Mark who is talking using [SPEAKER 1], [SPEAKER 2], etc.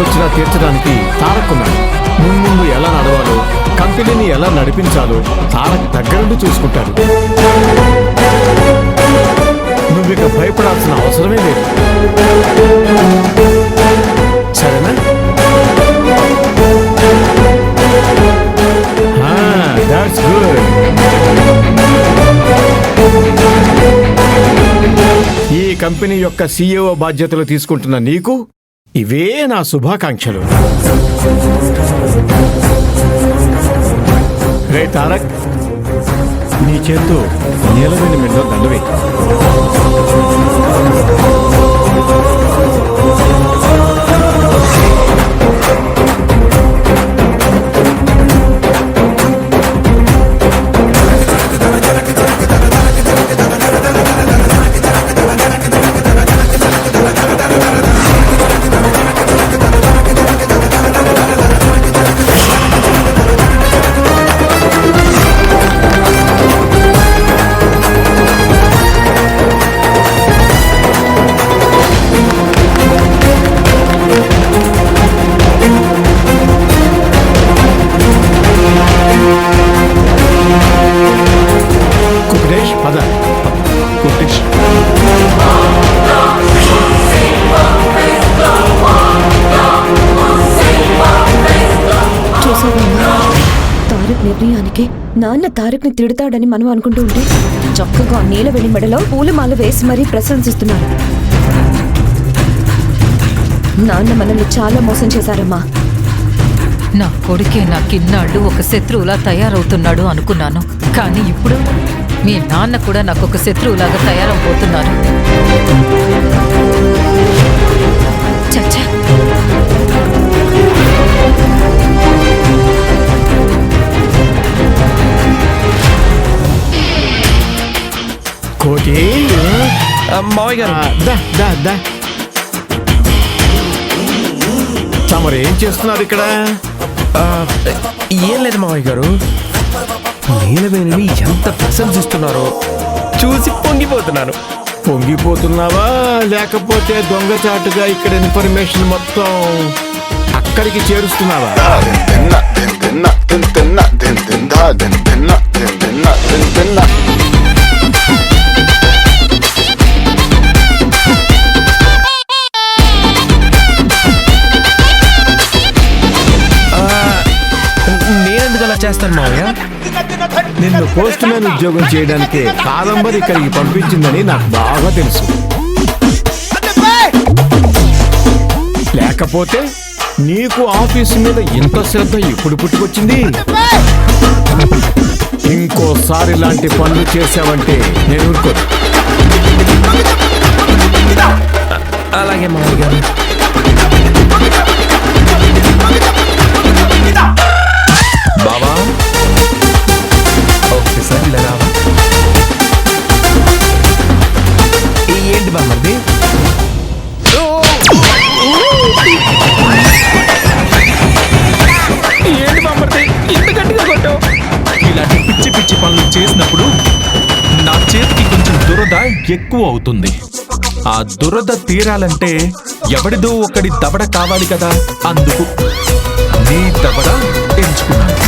[SPEAKER 1] వచ్చినా తీర్చడానికి తారక్ ఉన్నాడు. ముందు ఎలా నడవాలో, కంపెనీని ఎలా నడిపించాలో తారక్ దగ్గరుండి చూసుకుంటాడు. నువ్విక భయపడాల్సిన అవసరమే లేదు. సరేనా? That's good. ఈ కంపెనీ యొక్క CEO బాధ్యతలు తీసుకుంటున్న నీకు ఇవే నా శుభాకాంక్షలు. రే తారక్, నీ చేత్తో నీలవేణి మెడలో దండవే.
[SPEAKER 2] నిర్ణయానికి నాన్న తారక్ ని తిడతాడని మనం అనుకుంటూ ఉంటే చక్కగా నీలవేణి మెడలో పూలమాల వేసి మరీ ప్రశంసిస్తున్నారు. నాన్న మనల్ని చాలా మోసం చేశారమ్మా.
[SPEAKER 3] నా కొడుకే నాకిన్నాళ్ళు ఒక శత్రువులా తయారవుతున్నాడు అనుకున్నాను. కానీ ఇప్పుడు మీ నాన్న కూడా నాకు ఒక శత్రువులాగా తయారవబోతున్నారు. చచ్చా,
[SPEAKER 1] కోటి
[SPEAKER 4] మావయ్య గారు,
[SPEAKER 1] తమరు ఏం చేస్తున్నారు ఇక్కడ?
[SPEAKER 4] ఏం లేదు మావయ్య గారు, నీలవేణిని ఎంత ప్రశంసిస్తున్నారో చూసి పొంగిపోతున్నాను.
[SPEAKER 1] పొంగిపోతున్నావా, లేకపోతే దొంగచాటుగా ఇక్కడ ఇన్ఫర్మేషన్ మొత్తం అక్కడికి చేరుస్తున్నావా?
[SPEAKER 4] నేనెందుకు అలా చేస్తాను మావయ్య?
[SPEAKER 1] నిన్ను పోస్ట్ మ్యాన్ ఉద్యోగం చేయడానికి కాదంబరి ఇక్కడికి పంపించిందని నాకు బాగా తెలుసు. లేకపోతే నీకు ఆఫీసు మీద ఇంత శ్రద్ధ ఎప్పుడు పుట్టుకొచ్చింది? ఇంకోసారి ఇలాంటి పనులు చేసావంటే నేను ఊరుకోను.
[SPEAKER 4] అలాగే మావయ్య గారు. బాబా ఒకసారి ఇలా రావా? ఏంటి బామ్మది? ఏంటి బామ్మది ఇంత గట్టిగా కొట్టావు?
[SPEAKER 5] ఇలాంటి పిచ్చి పిచ్చి పనులు చేసినప్పుడు నా చేతికి కొంచెం దురద ఎక్కువ అవుతుంది. ఆ దురద తీరాలంటే ఎవడిదో ఒకడి దవడ కావాలి కదా, అందుకు నీ దవడ ఎంచుకున్నాను.